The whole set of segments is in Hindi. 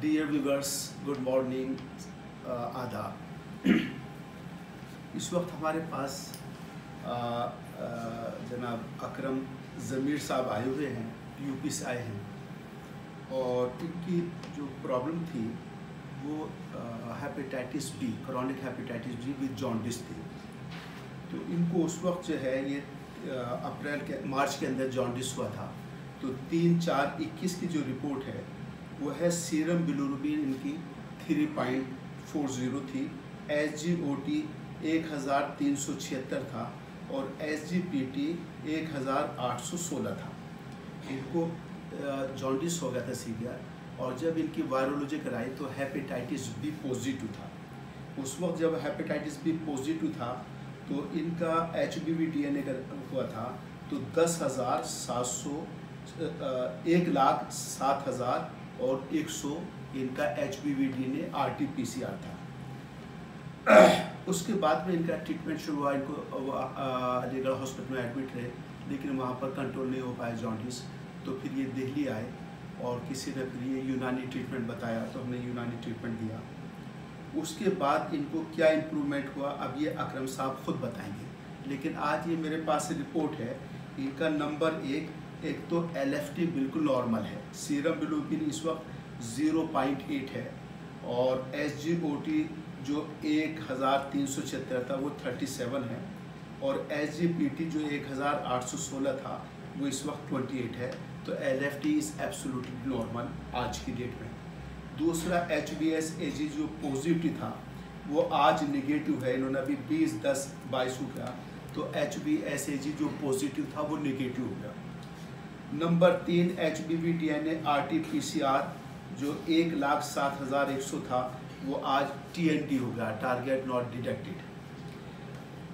डियर व्यूअर्स, गुड मॉर्निंग, आदाब। इस वक्त हमारे पास जनाब अकरम ज़मीर साहब आए हुए हैं, यूपी से आए हैं, और इनकी जो प्रॉब्लम थी वो hepatitis B, chronic hepatitis B with jaundice थी। तो इनको उस वक्त जो है ये मार्च के अंदर जॉन्डिस हुआ था। तो 3/4/21 की जो रिपोर्ट है वो है सीरम बिलिरुबिन इनकी 3.40 थी, SGOT 1376 था और SGPT 1816 था। इनको जॉन्डिस हो गया था सीवियर, और जब इनकी वायरोलॉजी कराई तो हेपेटाइटिस बी पॉजिटिव था। उस वक्त जब हेपेटाइटिस बी पॉजिटिव था तो इनका HBV DNA हुआ था तो 10,700 1,07,000 और 100 इनका HBV DNA RT-PCR था। उसके बाद में इनका ट्रीटमेंट शुरू हुआ। इनको अलीगढ़ हॉस्पिटल में एडमिट रहे, लेकिन वहाँ पर कंट्रोल नहीं हो पाया जॉन्डिस। तो फिर ये दिल्ली आए और किसी ने फिर ये यूनानी ट्रीटमेंट बताया, तो हमने यूनानी ट्रीटमेंट दिया। उसके बाद इनको क्या इम्प्रूवमेंट हुआ अब ये अकरम साहब खुद बताएंगे, लेकिन आज ये मेरे पास रिपोर्ट है। इनका नंबर एक तो LFT बिल्कुल नॉर्मल है, सीरम बिलिरुबिन इस वक्त 0.8 है, और SGOT जो 1376 था वो 37 है, और SGPT जो 1816 था वो इस वक्त 28 है। तो LFT इज़ एब्सोल्युटली नॉर्मल आज की डेट में। दूसरा HBsAg जो पॉजिटिव था वो आज नेगेटिव है। इन्होंने अभी 20/10/22 को किया तो HBsAg जो पॉजिटिव था वो नेगेटिव हो गया। नंबर 3 HBV DNA RT-PCR जो 1,07,100 था वो आज TND हो गया, टारगेट नॉट डिटेक्टेड।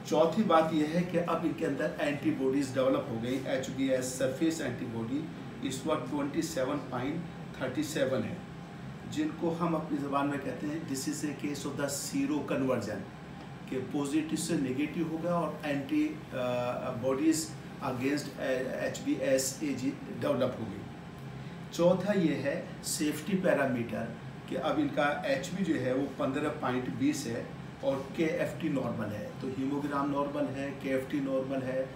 चौथी बात यह है कि अब इनके अंदर एंटीबॉडीज़ डेवलप हो गई। HBs सरफेस एंटीबॉडी इस वक्त 27.37 है, जिनको हम अपनी ज़बान में कहते हैं this is a case of the seroconversion, के पॉजिटिव से नेगेटिव हो गया और antibodies against HBsAg develop हो गई। चौथा ये है सेफ्टी पैरामीटर कि अब इनका HB जो है वो 15.20 है और KFT नॉर्मल है। तो हीमोग्राम नॉर्मल है, KFT नॉर्मल है,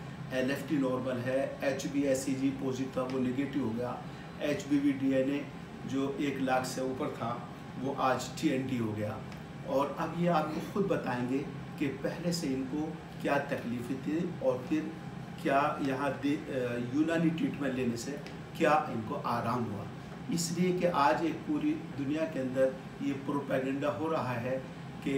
LFT नॉर्मल है, HBsAg पॉजिटिव था वो नेगेटिव हो गया, HBV DNA जो 1 लाख से ऊपर था वो आज TND हो गया। और अब ये आपको खुद बताएंगे कि पहले से इनको क्या तकलीफ़ें थी और फिर क्या यहाँ यूनानी ट्रीटमेंट लेने से क्या इनको आराम हुआ। इसलिए कि आज एक पूरी दुनिया के अंदर ये प्रोपेगेंडा हो रहा है कि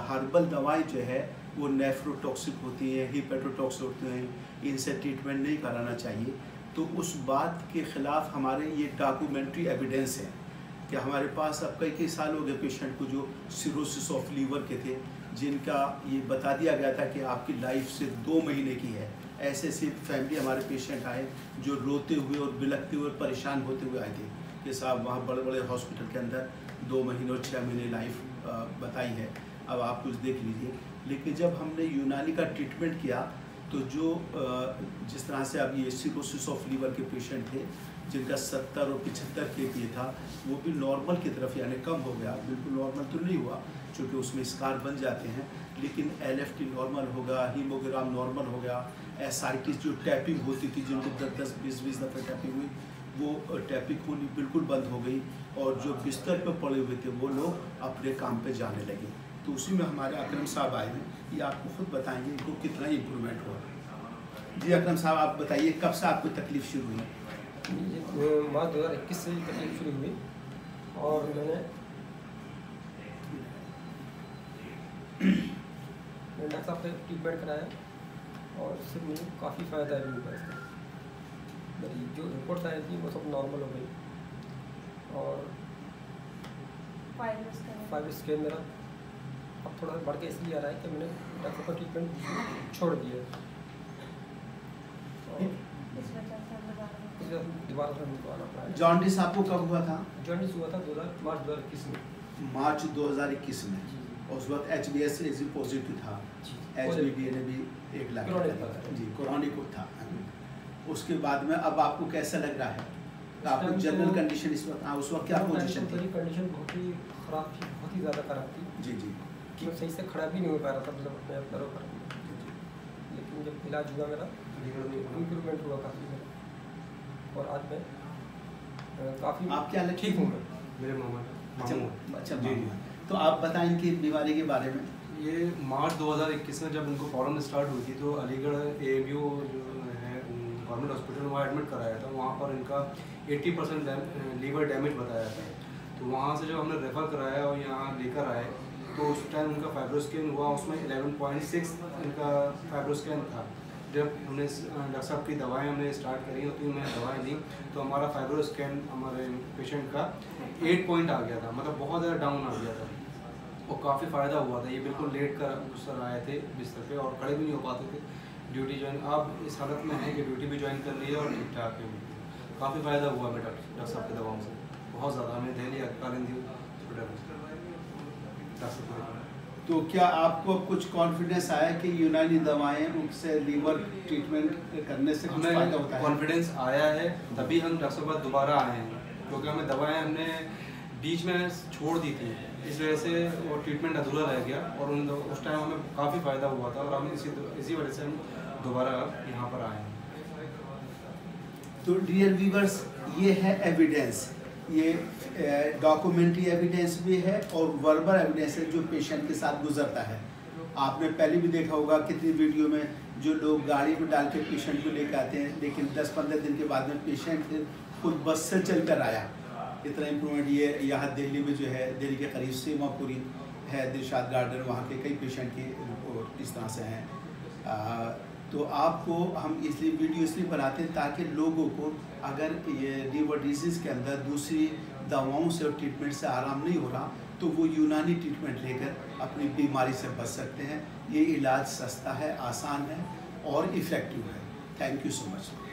हर्बल दवाई जो है वो नेफ्रोटॉक्सिक होती है, हिपेटोटॉक्सिक होती हैं, इनसे ट्रीटमेंट नहीं कराना चाहिए। तो उस बात के ख़िलाफ़ हमारे ये डॉक्यूमेंट्री एविडेंस है कि हमारे पास अब कई साल हो गए पेशेंट को जो सिरोसिस ऑफ लीवर के थे, जिनका ये बता दिया गया था कि आपकी लाइफ सिर्फ 2 महीने की है। ऐसे फैमिली हमारे पेशेंट आए जो रोते हुए और बिलखते हुए परेशान होते हुए आए थे कि साहब वहाँ बड़े बड़े हॉस्पिटल के अंदर 2 महीने और 6 महीने लाइफ बताई है, अब आप कुछ देख लीजिए। लेकिन जब हमने यूनानी का ट्रीटमेंट किया तो जो जिस तरह से अब ये सिरोसिस ऑफ लीवर के पेशेंट थे जिनका 70 और 75 kPa था वो भी नॉर्मल की तरफ यानी कम हो गया। बिल्कुल नॉर्मल तो नहीं हुआ क्योंकि उसमें स्कार बन जाते हैं, लेकिन LFT नॉर्मल हो गया, हीमोग्राम नॉर्मल हो गया, एसाइटिस जो टैपिंग होती थी जिनको 10-20 दफ़े टैपिंग हुई वो टैपिंग होनी बिल्कुल बंद हो गई, और जो बिस्तर पर पड़े हुए थे वो लोग अपने काम पे जाने लगे। तो उसी में हमारे अकरम साहब आए हैं, ये आपको खुद बताएंगे इनको कितना इम्प्रूवमेंट हुआ। जी अकरम साहब आप बताइए कब से आपको तकलीफ़ शुरू हुई? मार्च 2021 से तकलीफ शुरू हुई और मैंने डॉक्टर साहब से ट्रीटमेंट कराया और इससे मुझे काफ़ी फ़ायदा है मेरे इसका। मेरी जो रिपोर्ट्स आई थी वो सब नॉर्मल हो गई और 5 स्केल मेरा अब थोड़ा बढ़ के इसलिए आ रहा है कि मैंने डॉक्टर का ट्रीटमेंट छोड़ दिया दोबारा से मुझको आना पड़ा। जॉन्डिस आपको कब हुआ था? जॉन्डिस हुआ था मार्च 2021 में। मार्च 2021 में, और उस वक्त HBsAg पॉजिटिव था, HBV DNA भी 1 लाख जी क्रॉनिक था। उसके बाद में अब आपको कैसा लग रहा है? आपको जनरल कंडीशन इस वक्त, हाँ उस वक्त क्या पोजीशन थी? मेरी कंडीशन बहुत ही ख़राब थी, बहुत ही ज़्यादा ख़राब थी जी जी कि मैं सही से खड़ा भी नहीं हो पा रहा था, मतलब अपने पैरों पर। लेकिन जब इलाज हुआ मेरा, इम्प्रूवमेंट हुआ काफ़ी मेरा, और आज मैं काफ़ी आप क्या ठीक हूँ मैं। मेरे मामा। अच्छा जी जी। तो आप बताएं इनकी बीमारी के बारे में। ये मार्च 2021 में जब इनको प्रॉब्लम स्टार्ट हुई थी तो अलीगढ़ AMU जो है गवर्नमेंट हॉस्पिटल वहाँ एडमिट कराया था। वहाँ पर इनका 80% लीवर डैमेज बताया था। तो वहाँ से जब हमने रेफ़र कराया और यहाँ लेकर आए तो उस टाइम उनका फाइब्रोस्कैन हुआ, उसमें 11.6 इनका फाइब्रोस्कैन था। जब हमने डॉक्टर साहब की दवाएं हमने स्टार्ट करी और 3 महीने दवाएं दी तो हमारा फाइब्रोस्कैन हमारे पेशेंट का 8 पॉइंट आ गया था, मतलब बहुत ज़्यादा डाउन आ गया था और काफ़ी फ़ायदा हुआ था। ये बिल्कुल लेट कर सर आए थे बिस्तर पे और खड़े भी नहीं हो पाते थे। ड्यूटी ज्वाइन अब इस हालत में है कि ड्यूटी भी ज्वाइन कर ली है और ठीक ठाक है। काफ़ी फ़ायदा हुआ हमें डॉक्टर साहब की दवाओं से, बहुत ज़्यादा। हमें दिल्ली कालिंदी हॉस्पिटल। तो क्या आपको कुछ कॉन्फिडेंस आया कि यूनानी दवाएं उनसे लीवर ट्रीटमेंट करने से कुछ फायदा हमें होता है? कॉन्फिडेंस आया है, तभी हम डॉक्टर के पास दोबारा आए हैं, क्योंकि हमें दवाएं हमने बीच में छोड़ दी थी, इस वजह से वो ट्रीटमेंट अधूरा रह गया और उस टाइम हमें काफ़ी फ़ायदा हुआ था और हम इसी वजह से हम दोबारा यहाँ पर आए हैं। तो डियर व्यूअर्स, ये है एविडेंस, ये डॉक्यूमेंट्री एविडेंस भी है और वर्बल एविडेंस है जो पेशेंट के साथ गुजरता है। आपने पहले भी देखा होगा कितनी वीडियो में जो लोग गाड़ी में डाल के पेशेंट को लेकर आते हैं, लेकिन 10-15 दिन के बाद में पेशेंट खुद बस से चल कर आया। इतना इम्प्रूवमेंट ये यहाँ दिल्ली में जो है, दिल्ली के करीब सीमापुरी है दिलशाद गार्डन, वहाँ के कई पेशेंट की रिपोर्ट इस तरह से हैं। तो आपको हम इसलिए वीडियो इसलिए बनाते हैं ताकि लोगों को अगर ये लीवर डिजीज़ के अंदर दूसरी दवाओं से और ट्रीटमेंट से आराम नहीं हो रहा तो वो यूनानी ट्रीटमेंट लेकर अपनी बीमारी से बच सकते हैं। ये इलाज सस्ता है, आसान है और इफ़ेक्टिव है। Thank you so much.